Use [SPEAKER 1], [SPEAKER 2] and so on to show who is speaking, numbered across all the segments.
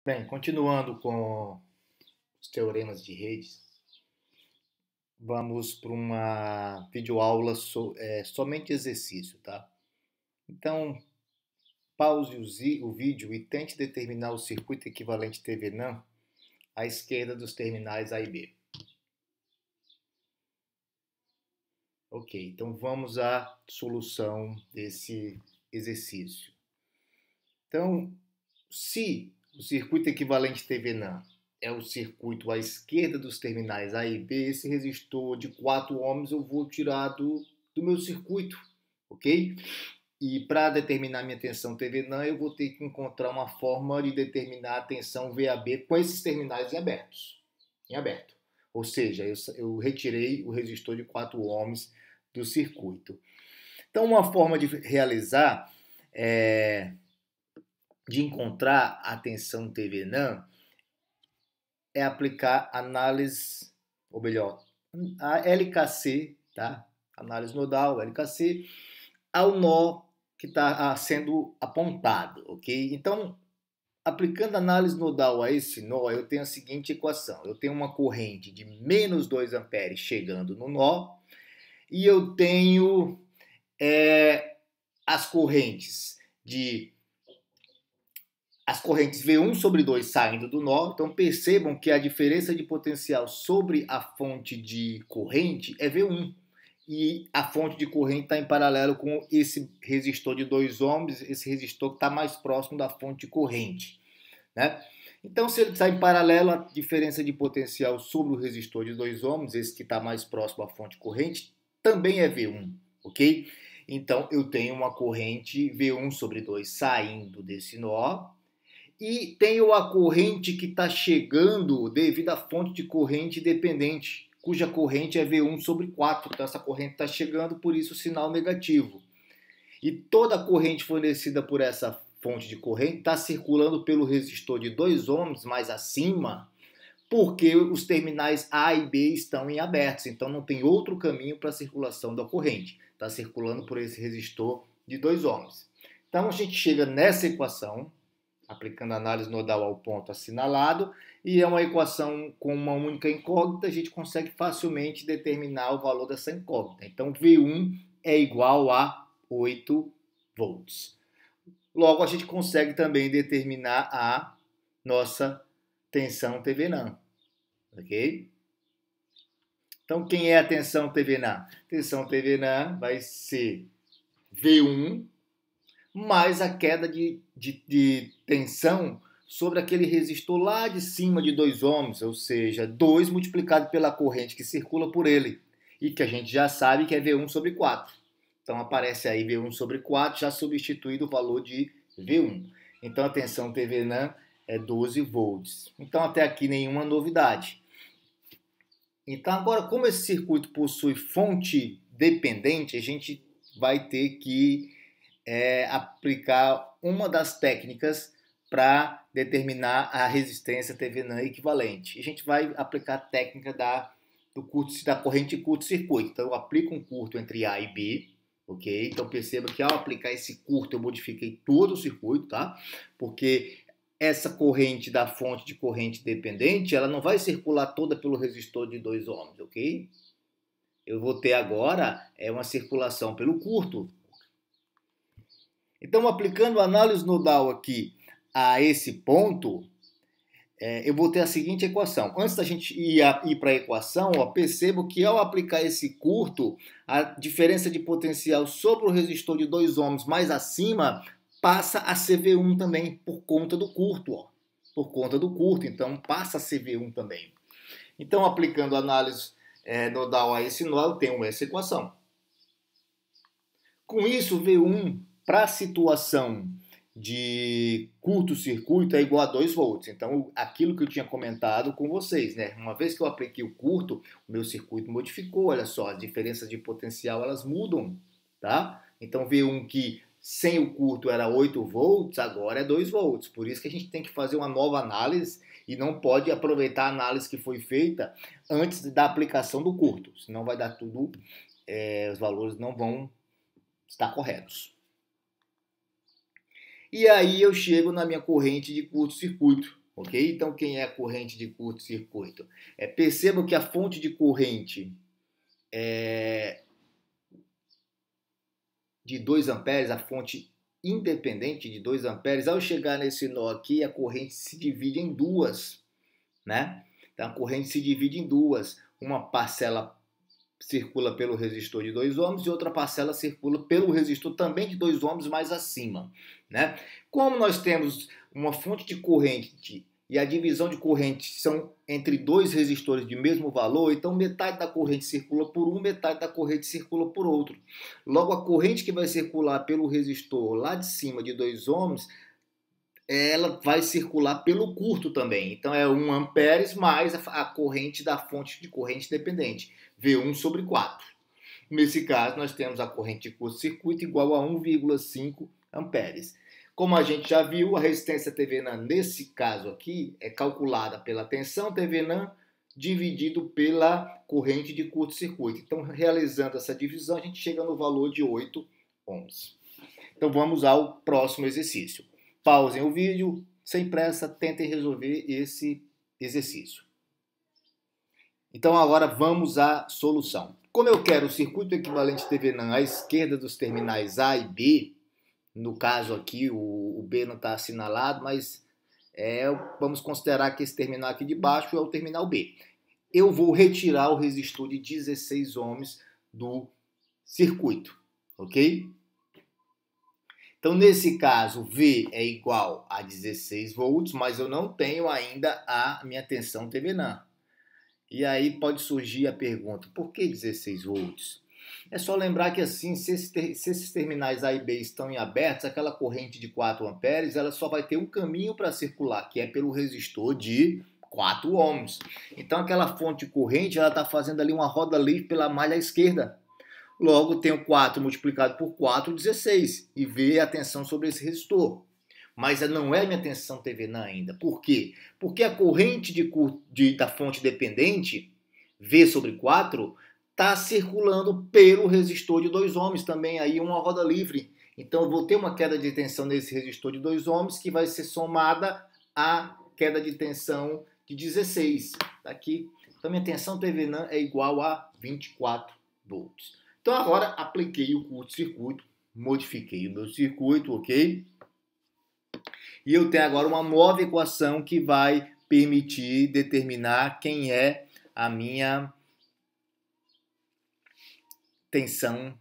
[SPEAKER 1] Bem, continuando com os teoremas de redes, vamos para uma videoaula somente exercício, tá? Então, pause o vídeo e tente determinar o circuito equivalente TV-NAND à esquerda dos terminais A e B. Ok, então vamos à solução desse exercício. Então, se o circuito equivalente TV-NAND é o circuito à esquerda dos terminais A e B, esse resistor de 4 ohms eu vou tirar do meu circuito, ok? E para determinar minha tensão TV-NAND, eu vou ter que encontrar uma forma de determinar a tensão VAB com esses terminais em aberto. Ou seja, eu retirei o resistor de 4 ohms do circuito. Então, uma forma de realizar de encontrar a tensão TV-NAND é aplicar análise, ou melhor, a LKC, tá? Análise nodal, LKC, ao nó que está sendo apontado, ok? Então, aplicando análise nodal a esse nó, eu tenho a seguinte equação. Eu tenho uma corrente de menos 2 amperes chegando no nó e eu tenho as correntes V1 sobre 2 saindo do nó. Então percebam que a diferença de potencial sobre a fonte de corrente é V1. E a fonte de corrente está em paralelo com esse resistor de 2 ohms, esse resistor que está mais próximo da fonte de corrente, né? Então, se ele está em paralelo, a diferença de potencial sobre o resistor de 2 ohms, esse que está mais próximo à fonte de corrente, também é V1, ok? Então, eu tenho uma corrente V1 sobre 2 saindo desse nó, e tenho a corrente que está chegando devido à fonte de corrente dependente, cuja corrente é V1 sobre 4. Então, essa corrente está chegando, por isso o sinal negativo. E toda a corrente fornecida por essa fonte de corrente está circulando pelo resistor de 2 ohms mais acima, porque os terminais A e B estão em abertos. Então, não tem outro caminho para a circulação da corrente. Está circulando por esse resistor de 2 ohms. Então, a gente chega nessa equação, aplicando a análise nodal ao ponto assinalado, e é uma equação com uma única incógnita, a gente consegue facilmente determinar o valor dessa incógnita. Então, V1 é igual a 8 volts. Logo, a gente consegue também determinar a nossa tensão TV-NAND, ok? Então, quem é a tensão TV-NAND? Tensão TV-NAND vai ser V1 mais a queda de tensão sobre aquele resistor lá de cima de 2 ohms, ou seja, 2 multiplicado pela corrente que circula por ele, e que a gente já sabe que é V1 sobre 4. Então aparece aí V1 sobre 4, já substituído o valor de V1. Então a tensão TV-NAND é 12 volts. Então até aqui nenhuma novidade. Então agora, como esse circuito possui fonte dependente, a gente vai ter que aplicar uma das técnicas para determinar a resistência TV-NAND equivalente. A gente vai aplicar a técnica da corrente de curto-circuito. Então eu aplico um curto entre A e B, ok? Então perceba que ao aplicar esse curto eu modifiquei todo o circuito, tá? Porque essa corrente da fonte de corrente dependente, ela não vai circular toda pelo resistor de 2 ohms, ok? Eu vou ter agora uma circulação pelo curto. Então, aplicando a análise nodal aqui a esse ponto, eu vou ter a seguinte equação. Antes da gente ir para a equação, percebo que ao aplicar esse curto, a diferença de potencial sobre o resistor de 2 ohms mais acima passa a ser V1 também, por conta do curto. Por conta do curto, então passa a ser V1 também. Então, aplicando a análise nodal a esse nó, eu tenho essa equação. Com isso, V1 para a situação de curto-circuito é igual a 2 volts. Então, aquilo que eu tinha comentado com vocês, né? Uma vez que eu apliquei o curto, o meu circuito modificou. Olha só, as diferenças de potencial elas mudam, tá? Então, V1 que sem o curto era 8 volts, agora é 2 volts. Por isso que a gente tem que fazer uma nova análise e não pode aproveitar a análise que foi feita antes da aplicação do curto. Senão vai dar tudo, os valores não vão estar corretos. E aí eu chego na minha corrente de curto-circuito, ok? Então, quem é a corrente de curto-circuito? Perceba que a fonte de corrente de 2 amperes, a fonte independente de 2 amperes, ao chegar nesse nó aqui, a corrente se divide em duas, né? Então, a corrente se divide em duas. Uma parcela circula pelo resistor de 2 ohms e outra parcela circula pelo resistor também de 2 ohms mais acima, né? Como nós temos uma fonte de corrente e a divisão de corrente são entre dois resistores de mesmo valor, então metade da corrente circula por um, metade da corrente circula por outro. Logo, a corrente que vai circular pelo resistor lá de cima de 2 ohms, ela vai circular pelo curto também. Então é 1 amperes mais a corrente da fonte de corrente dependente, V1 sobre 4. Nesse caso, nós temos a corrente de curto-circuito igual a 1,5 amperes. Como a gente já viu, a resistência TVNAN, nesse caso aqui, é calculada pela tensão TVNAN dividido pela corrente de curto-circuito. Então, realizando essa divisão, a gente chega no valor de 8 ohms. Então, vamos ao próximo exercício. Pausem o vídeo, sem pressa, tentem resolver esse exercício. Então, agora vamos à solução. Como eu quero o circuito equivalente TVNAN à esquerda dos terminais A e B, no caso aqui o B não está assinalado, mas vamos considerar que esse terminal aqui de baixo é o terminal B. Eu vou retirar o resistor de 16 ohms do circuito, ok? Então, nesse caso, V é igual a 16 volts, mas eu não tenho ainda a minha tensão TVNAN. E aí pode surgir a pergunta, por que 16 volts? É só lembrar que assim, se esses terminais A e B estão em abertos, aquela corrente de 4 amperes, ela só vai ter um caminho para circular, que é pelo resistor de 4 ohms. Então aquela fonte de corrente, ela está fazendo ali uma roda livre pela malha esquerda. Logo, tenho 4 multiplicado por 4, 16. E V é a tensão sobre esse resistor. Mas não é minha tensão TVNAN ainda. Por quê? Porque a corrente da fonte dependente, V sobre 4, está circulando pelo resistor de 2 ohms também, aí uma roda livre. Então eu vou ter uma queda de tensão nesse resistor de 2 ohms que vai ser somada à queda de tensão de 16. Tá aqui. Então minha tensão TVNAN é igual a 24 volts. Então agora apliquei o curto-circuito, modifiquei o meu circuito, ok? E eu tenho agora uma nova equação que vai permitir determinar quem é a minha tensão,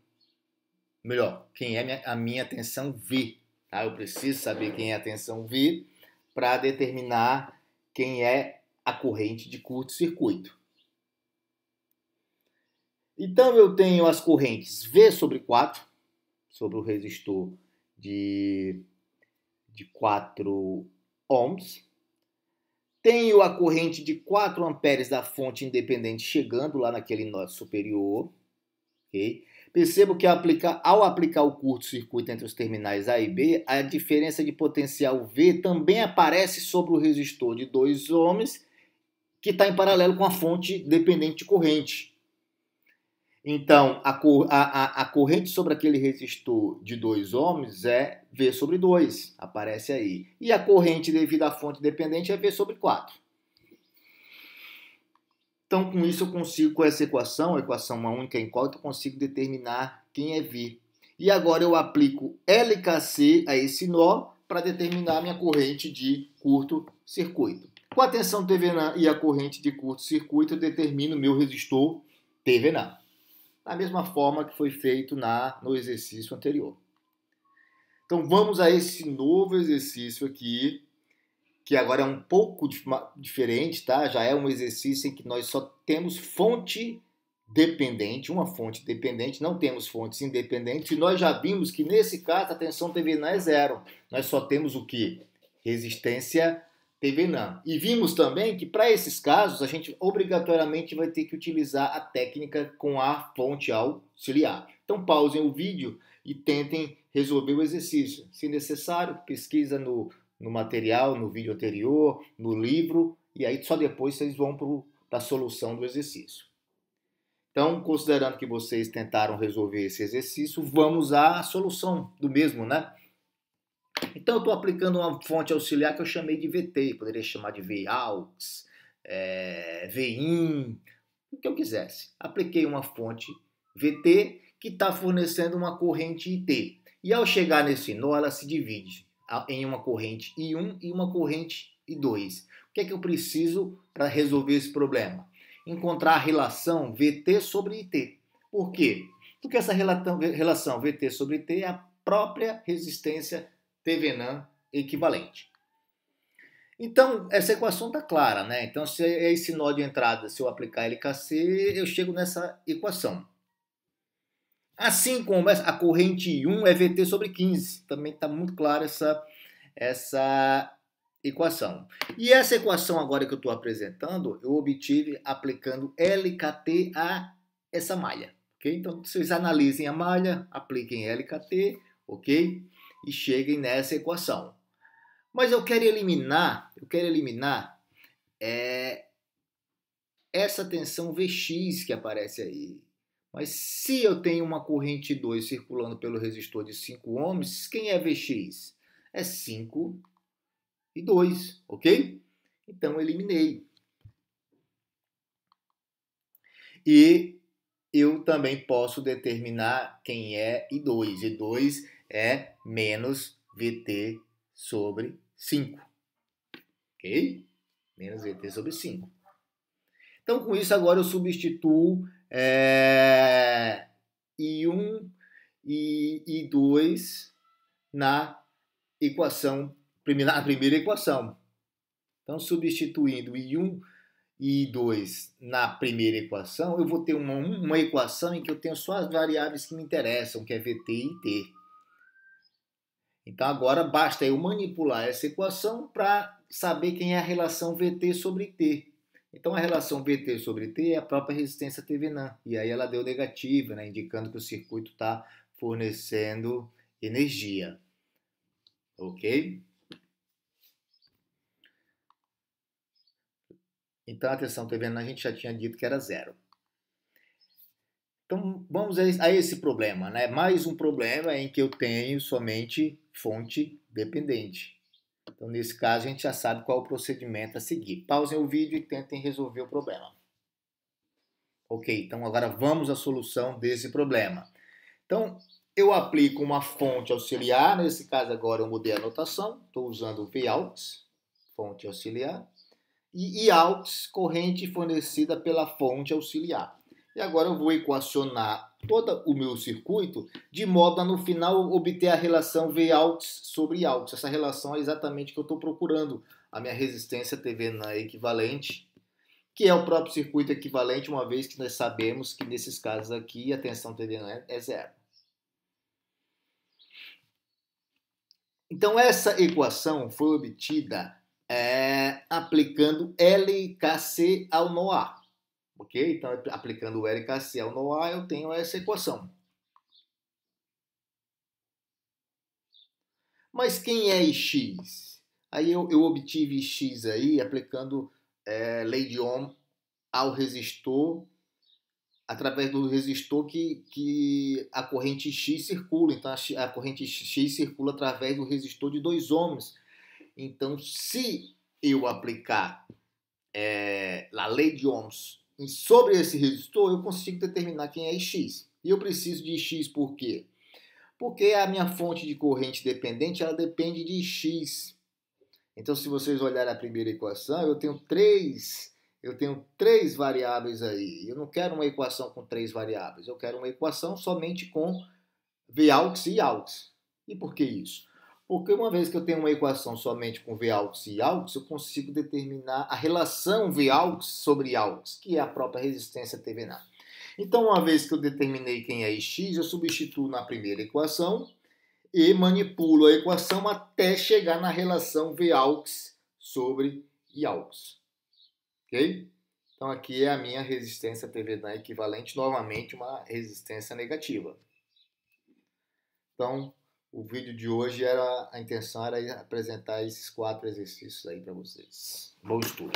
[SPEAKER 1] melhor, quem é a minha tensão V. Tá? Eu preciso saber quem é a tensão V para determinar quem é a corrente de curto-circuito. Então eu tenho as correntes V sobre 4, sobre o resistor de 4 ohms. Tenho a corrente de 4 amperes da fonte independente chegando lá naquele nó superior. Okay? Percebo que ao aplicar o curto-circuito entre os terminais A e B, a diferença de potencial V também aparece sobre o resistor de 2 ohms, que está em paralelo com a fonte dependente de corrente. Então, a corrente sobre aquele resistor de 2 ohms é V sobre 2, aparece aí. E a corrente devido à fonte dependente é V sobre 4. Então, com isso eu consigo, com essa equação, a equação uma única incógnita, eu consigo determinar quem é V. E agora eu aplico LKC a esse nó para determinar a minha corrente de curto-circuito. Com a tensão TVNAN e a corrente de curto-circuito, eu determino o meu resistor TVNAN. Da mesma forma que foi feito no exercício anterior. Então vamos a esse novo exercício aqui, que agora é um pouco diferente, tá? Já é um exercício em que nós só temos fonte dependente, uma fonte dependente, não temos fontes independentes, e nós já vimos que nesse caso a tensão TVNAN é zero. Nós só temos o quê? Resistência TVNAN. E vimos também que para esses casos a gente obrigatoriamente vai ter que utilizar a técnica com a fonte auxiliar. Então pausem o vídeo e tentem resolver o exercício. Se necessário, pesquisa no material, no vídeo anterior, no livro, e aí só depois vocês vão para a solução do exercício. Então, considerando que vocês tentaram resolver esse exercício, vamos à solução do mesmo, né? Então eu estou aplicando uma fonte auxiliar que eu chamei de VT, poderia chamar de Vaux, VIN, o que eu quisesse. Apliquei uma fonte VT que está fornecendo uma corrente IT. E ao chegar nesse nó, ela se divide em uma corrente I1 e uma corrente I2. O que é que eu preciso para resolver esse problema? Encontrar a relação VT sobre IT. Por quê? Porque essa relação VT sobre IT é a própria resistência Thevenin equivalente. Então, essa equação está clara, né? Então, se é esse nó de entrada, se eu aplicar LKC, eu chego nessa equação. Assim como a corrente I1 é VT sobre 15. Também está muito clara essa equação. E essa equação agora que eu estou apresentando, eu obtive aplicando LKT a essa malha. Okay? Então, vocês analisem a malha, apliquem LKT, ok? E cheguem nessa equação. Mas eu quero eliminar essa tensão Vx que aparece aí. Mas se eu tenho uma corrente 2 circulando pelo resistor de 5 ohms, quem é Vx? É 5 e 2, ok? Então eliminei. E eu também posso determinar quem é I2. I2 é menos VT sobre 5. Ok? Menos VT sobre 5. Então, com isso, agora eu substituo I1 e I2 na primeira equação. Então, substituindo I1 e I2 na primeira equação, eu vou ter uma equação em que eu tenho só as variáveis que me interessam, que é VT e IT. Então, agora basta eu manipular essa equação para saber quem é a relação VT sobre T. Então, a relação VT sobre T é a própria resistência Thevenin. E aí ela deu negativa, né, indicando que o circuito está fornecendo energia. Ok? Então, a tensão Thevenin a gente já tinha dito que era zero. Então, vamos a esse problema, né? Mais um problema em que eu tenho somente fonte dependente. Então, nesse caso, a gente já sabe qual é o procedimento a seguir. Pausem o vídeo e tentem resolver o problema. Ok, então agora vamos à solução desse problema. Então, eu aplico uma fonte auxiliar, nesse caso agora eu mudei a notação, estou usando Vaux, fonte auxiliar, e Iaux, corrente fornecida pela fonte auxiliar. E agora eu vou equacionar todo o meu circuito de modo a no final obter a relação Vaux sobre Iaux. Essa relação é exatamente o que eu estou procurando, a minha resistência Thevenin equivalente, que é o próprio circuito equivalente, uma vez que nós sabemos que nesses casos aqui a tensão Thevenin é zero. Então essa equação foi obtida aplicando LKC ao nó A. Ok? Então, aplicando o LKC ao nó A, eu tenho essa equação. Mas quem é X? Aí eu obtive X aí aplicando lei de Ohm ao resistor, através do resistor que a corrente X circula. Então, a corrente X circula através do resistor de 2 ohms. Então, se eu aplicar a lei de Ohms sobre esse resistor, eu consigo determinar quem é X. E eu preciso de X por quê? Porque a minha fonte de corrente dependente, ela depende de X. Então, se vocês olharem a primeira equação, eu tenho três variáveis aí. Eu não quero uma equação com 3 variáveis. Eu quero uma equação somente com Vaux e Iaux. E por que isso? Porque uma vez que eu tenho uma equação somente com Vaux e Iaux, eu consigo determinar a relação Vaux sobre Iaux, que é a própria resistência Thevenin. Então, uma vez que eu determinei quem é X, eu substituo na primeira equação e manipulo a equação até chegar na relação Vaux sobre Iaux. Ok? Então, aqui é a minha resistência Thevenin equivalente, novamente uma resistência negativa. Então, o vídeo de hoje a intenção era apresentar esses 4 exercícios aí para vocês. Bom estudo!